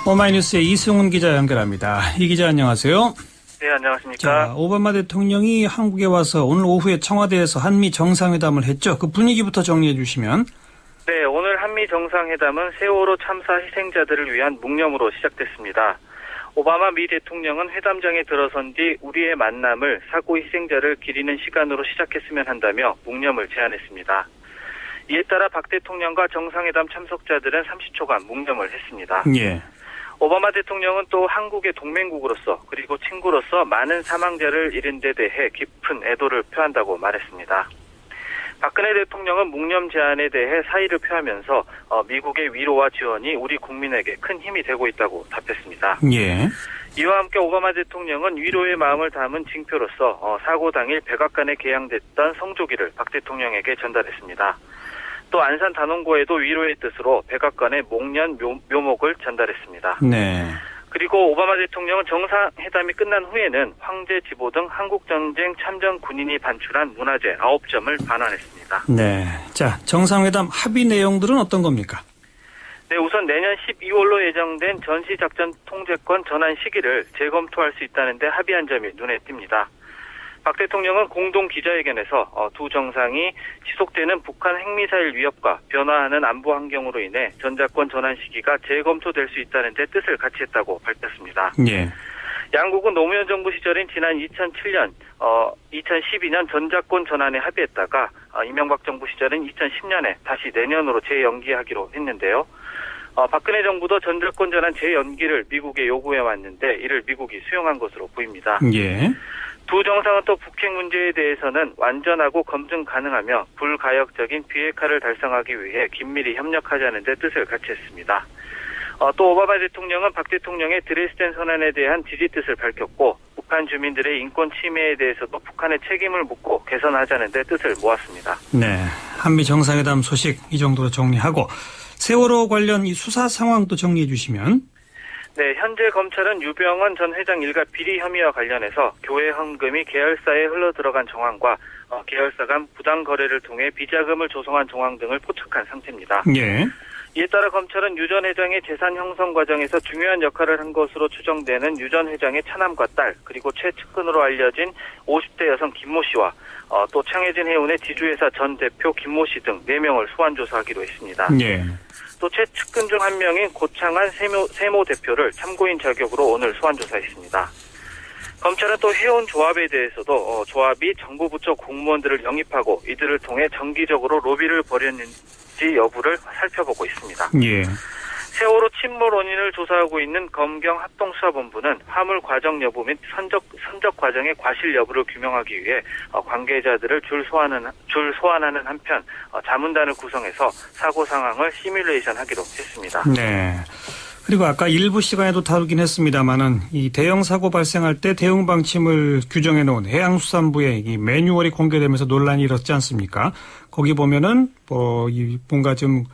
오마이뉴스의 이승훈 기자 연결합니다. 이 기자 안녕하세요. 네, 안녕하십니까. 자, 오바마 대통령이 한국에 와서 오늘 오후에 청와대에서 한미 정상회담을 했죠. 그 분위기부터 정리해 주시면. 네, 오늘 한미 정상회담은 세월호 참사 희생자들을 위한 묵념으로 시작됐습니다. 오바마 미 대통령은 회담장에 들어선 뒤 우리의 만남을 사고 희생자를 기리는 시간으로 시작했으면 한다며 묵념을 제안했습니다. 이에 따라 박 대통령과 정상회담 참석자들은 30초간 묵념을 했습니다. 예. 오바마 대통령은 또 한국의 동맹국으로서 그리고 친구로서 많은 사망자를 잃은 데 대해 깊은 애도를 표한다고 말했습니다. 박근혜 대통령은 묵념 제안에 대해 사의를 표하면서 미국의 위로와 지원이 우리 국민에게 큰 힘이 되고 있다고 답했습니다. 예. 이와 함께 오바마 대통령은 위로의 마음을 담은 징표로서 사고 당일 백악관에 개양됐던 성조기를 박 대통령에게 전달했습니다. 또 안산 단원고에도 위로의 뜻으로 백악관에 목련 묘목을 전달했습니다. 네. 그리고 오바마 대통령은 정상회담이 끝난 후에는 황제 지보 등 한국전쟁 참전 군인이 반출한 문화재 9점을 반환했습니다. 네. 자, 정상회담 합의 내용들은 어떤 겁니까? 네, 우선 내년 12월로 예정된 전시작전 통제권 전환 시기를 재검토할 수 있다는데 합의한 점이 눈에 띕니다. 박 대통령은 공동 기자회견에서 두 정상이 지속되는 북한 핵미사일 위협과 변화하는 안보 환경으로 인해 전자권 전환 시기가 재검토될 수 있다는 데 뜻을 같이 했다고 밝혔습니다. 예. 양국은 노무현 정부 시절인 지난 2012년 전자권 전환에 합의했다가 이명박 정부 시절인 2010년에 다시 내년으로 재연기하기로 했는데요. 박근혜 정부도 전자권 전환 재연기를 미국에 요구해 왔는데 이를 미국이 수용한 것으로 보입니다. 예. 두 정상은 또 북핵 문제에 대해서는 완전하고 검증 가능하며 불가역적인 비핵화를 달성하기 위해 긴밀히 협력하자는 데 뜻을 같이 했습니다. 또 오바마 대통령은 박 대통령의 드레스덴 선언에 대한 지지 뜻을 밝혔고 북한 주민들의 인권 침해에 대해서도 북한의 책임을 묻고 개선하자는 데 뜻을 모았습니다. 네. 한미 정상회담 소식 이 정도로 정리하고 세월호 관련 이 수사 상황도 정리해 주시면. 네, 현재 검찰은 유병헌 전 회장 일가 비리 혐의와 관련해서 교회 헌금이 계열사에 흘러들어간 정황과 계열사 간 부당 거래를 통해 비자금을 조성한 정황 등을 포착한 상태입니다. 예. 이에 따라 검찰은 유 전 회장의 재산 형성 과정에서 중요한 역할을 한 것으로 추정되는 유 전 회장의 차남과 딸, 그리고 최측근으로 알려진 50대 여성 김모 씨와 또 창해진 해운의 지주회사 전 대표 김모 씨 등 4명을 소환 조사하기로 했습니다. 예. 또 최측근 중 한 명인 고창한 세모 대표를 참고인 자격으로 오늘 소환 조사했습니다. 검찰은 또 해운 조합에 대해서도 조합이 정부 부처 공무원들을 영입하고 이들을 통해 정기적으로 로비를 벌였는지 여부를 살펴보고 있습니다. 예. 세월호 침몰 원인을 조사하고 있는 검경 합동수사본부는 화물 과정 여부 및 선적 과정의 과실 여부를 규명하기 위해 관계자들을 줄 소환하는 한편 자문단을 구성해서 사고 상황을 시뮬레이션하기로 했습니다. 네. 그리고 아까 일부 시간에도 다루긴 했습니다만은 이 대형 사고 발생할 때 대응 방침을 규정해 놓은 해양수산부의 이 매뉴얼이 공개되면서 논란이 일었지 않습니까? 거기 보면은 뭔가 좀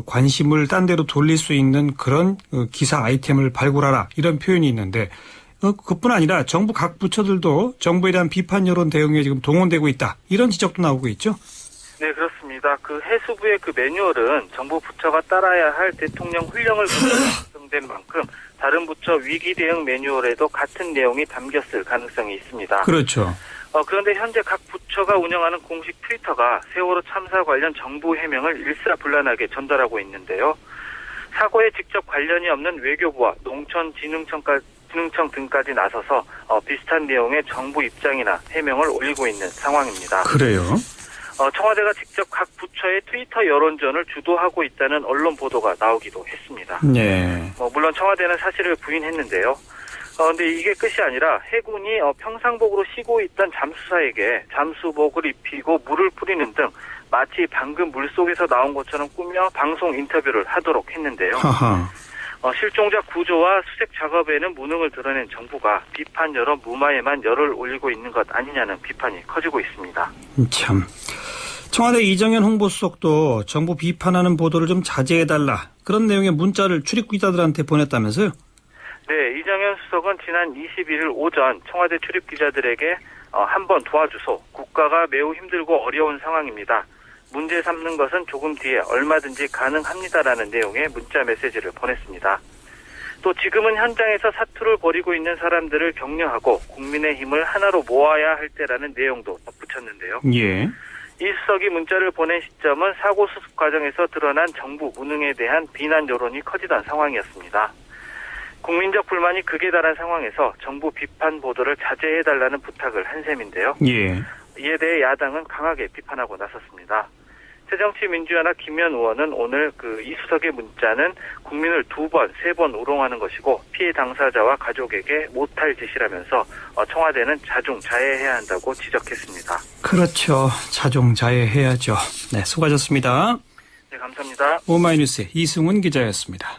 관심을 딴 데로 돌릴 수 있는 그런 기사 아이템을 발굴하라 이런 표현이 있는데 그뿐 아니라 정부 각 부처들도 정부에 대한 비판 여론 대응에 지금 동원되고 있다 이런 지적도 나오고 있죠. 네, 그렇습니다. 그 해수부의 그 매뉴얼은 정부 부처가 따라야 할 대통령 훈령을 구성된 만큼 다른 부처 위기 대응 매뉴얼에도 같은 내용이 담겼을 가능성이 있습니다. 그렇죠. 그런데 현재 각 부처가 운영하는 공식 트위터가 세월호 참사 관련 정부 해명을 일사불란하게 전달하고 있는데요. 사고에 직접 관련이 없는 외교부와 농촌진흥청 등까지 나서서 비슷한 내용의 정부 입장이나 해명을 올리고 있는 상황입니다. 그래요? 청와대가 직접 각 부처의 트위터 여론전을 주도하고 있다는 언론 보도가 나오기도 했습니다. 네. 물론 청와대는 사실을 부인했는데요. 근데 이게 끝이 아니라 해군이 평상복으로 쉬고 있던 잠수사에게 잠수복을 입히고 물을 뿌리는 등 마치 방금 물속에서 나온 것처럼 꾸며 방송 인터뷰를 하도록 했는데요. 하하. 실종자 구조와 수색 작업에는 무능을 드러낸 정부가 비판 여론 무마에만 열을 올리고 있는 것 아니냐는 비판이 커지고 있습니다. 참. 청와대 이정현 홍보수석도 정부 비판하는 보도를 좀 자제해달라 그런 내용의 문자를 출입 기자들한테 보냈다면서요? 네, 이정현 수석은 지난 21일 오전 청와대 출입 기자들에게 한번 도와주소. 국가가 매우 힘들고 어려운 상황입니다. 문제 삼는 것은 조금 뒤에 얼마든지 가능합니다라는 내용의 문자 메시지를 보냈습니다. 또 지금은 현장에서 사투를 벌이고 있는 사람들을 격려하고 국민의 힘을 하나로 모아야 할 때라는 내용도 덧붙였는데요. 예. 이수석이 문자를 보낸 시점은 사고 수습 과정에서 드러난 정부 무능에 대한 비난 여론이 커지던 상황이었습니다. 국민적 불만이 극에 달한 상황에서 정부 비판 보도를 자제해달라는 부탁을 한 셈인데요. 예. 이에 대해 야당은 강하게 비판하고 나섰습니다. 새정치민주연합 김현 의원은 오늘 이수석의 문자는 국민을 2번, 3번 우롱하는 것이고 피해 당사자와 가족에게 못할 짓이라면서 청와대는 자중자애해야 한다고 지적했습니다. 그렇죠. 자중자애해야죠. 네, 수고하셨습니다. 네, 감사합니다. 오마이뉴스의 이승훈 기자였습니다.